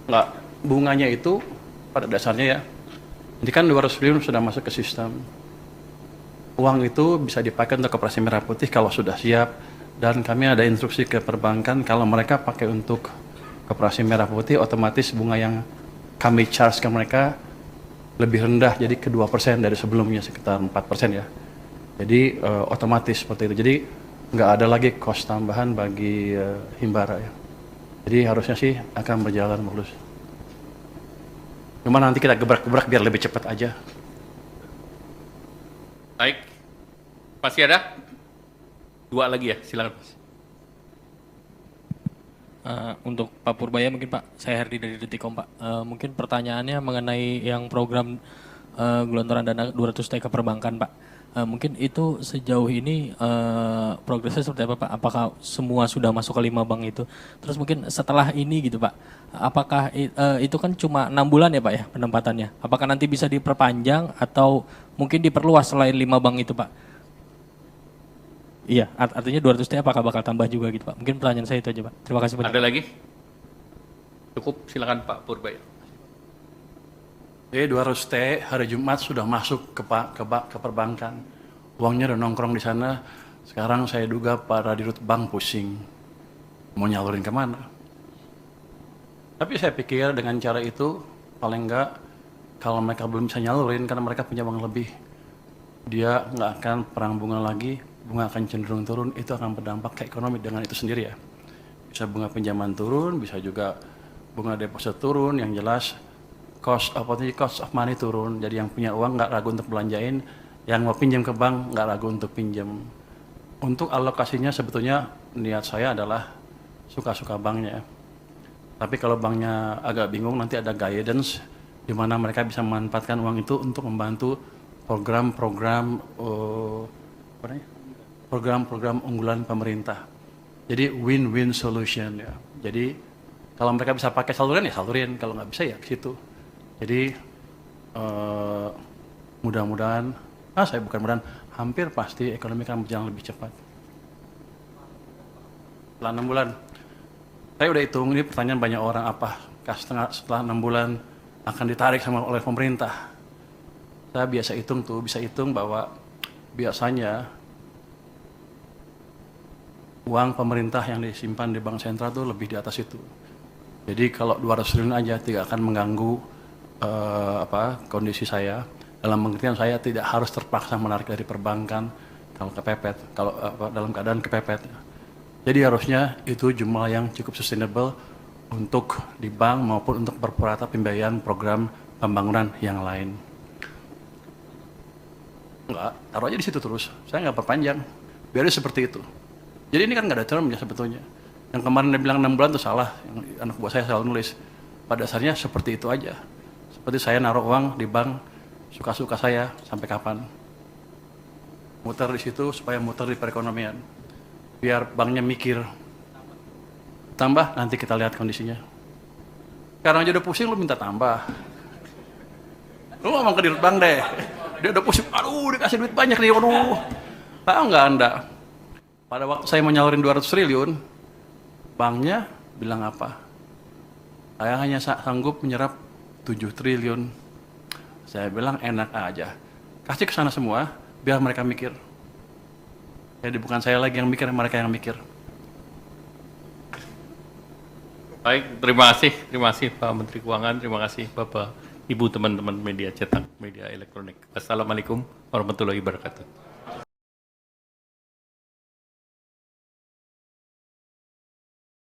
Enggak, bunganya itu pada dasarnya ya, ini kan 200 triliun sudah masuk ke sistem. Uang itu bisa dipakai untuk Koperasi Merah Putih kalau sudah siap, dan kami ada instruksi ke perbankan kalau mereka pakai untuk Koperasi Merah Putih, otomatis bunga yang kami charge ke mereka lebih rendah, jadi ke 2% dari sebelumnya, sekitar 4% ya. Jadi otomatis seperti itu. Jadi nggak ada lagi cost tambahan bagi Himbara ya. Jadi harusnya sih akan berjalan mulus. Cuma nanti kita gebrak-gebrak biar lebih cepat aja. Baik, masih ada? Dua lagi ya, silakan Mas. Untuk Pak Purbaya mungkin Pak, saya Herdi dari Detikom Pak. Mungkin pertanyaannya mengenai yang program gelontoran dana 200 T ke perbankan Pak. Mungkin itu sejauh ini progresnya seperti apa Pak? Apakah semua sudah masuk ke 5 bank itu? Terus mungkin setelah ini gitu Pak, apakah itu kan cuma 6 bulan ya Pak ya penempatannya? Apakah nanti bisa diperpanjang atau mungkin diperluas selain 5 bank itu Pak? Iya, artinya 200 T apakah bakal tambah juga gitu Pak? Mungkin pertanyaan saya itu aja Pak. Terima kasih banyak. Ada lagi? Cukup, silakan Pak Purbaya. Jadi 200 T hari Jumat sudah masuk ke perbankan. Uangnya udah nongkrong di sana. Sekarang saya duga para dirut bank pusing. Mau nyalurin kemana? Tapi saya pikir dengan cara itu, paling enggak, kalau mereka belum bisa nyalurin karena mereka punya uang lebih, dia nggak akan perang bunga lagi, bunga akan cenderung turun, itu akan berdampak ke ekonomi dengan itu sendiri ya. Bisa bunga pinjaman turun, bisa juga bunga deposit turun, yang jelas cost of money turun. Jadi yang punya uang nggak ragu untuk belanjain, yang mau pinjam ke bank nggak ragu untuk pinjam. Untuk alokasinya sebetulnya niat saya adalah suka-suka banknya. Tapi kalau banknya agak bingung, nanti ada guidance di mana mereka bisa memanfaatkan uang itu untuk membantu program-program program-program unggulan pemerintah. Jadi win-win solution ya. Jadi kalau mereka bisa pakai saluran ya salurin, kalau nggak bisa ya ke situ. Jadi mudah-mudahan, hampir pasti ekonomi akan berjalan lebih cepat. Setelah 6 bulan, saya udah hitung, ini pertanyaan banyak orang, apakah setelah 6 bulan akan ditarik oleh pemerintah. Saya bisa hitung bahwa biasanya uang pemerintah yang disimpan di bank sentral itu lebih di atas itu. Jadi kalau 200 triliun aja tidak akan mengganggu kondisi saya. Dalam pengertian saya tidak harus terpaksa menarik dari perbankan kalau dalam keadaan kepepet. Jadi harusnya itu jumlah yang cukup sustainable untuk di bank maupun untuk berpurata pembiayaan program pembangunan yang lain. Enggak, taruh aja di situ terus. Saya nggak perpanjang. Biarnya seperti itu. Jadi ini kan nggak ada termnya sebetulnya. Yang kemarin dia bilang 6 bulan itu salah. Yang anak buah saya selalu nulis. Pada dasarnya seperti itu aja. Seperti saya naruh uang di bank, suka-suka saya sampai kapan. Muter di situ supaya muter di perekonomian. Biar banknya mikir. Tambah, nanti kita lihat kondisinya. Sekarang aja udah pusing, lu minta tambah. Lu ngomong ke dirut bank deh. Dia udah pusing, aduh dikasih duit banyak nih, waduh. Tahu nggak Anda? Pada waktu saya mau nyalurin 200 triliun, banknya bilang apa? Saya hanya sanggup menyerap 7 triliun. Saya bilang enak aja. Kasih ke sana semua, biar mereka mikir. Jadi bukan saya lagi yang mikir, mereka yang mikir. Baik, terima kasih Pak Menteri Keuangan, terima kasih Bapak, Ibu, teman-teman media cetak, media elektronik. Wassalamualaikum warahmatullahi wabarakatuh.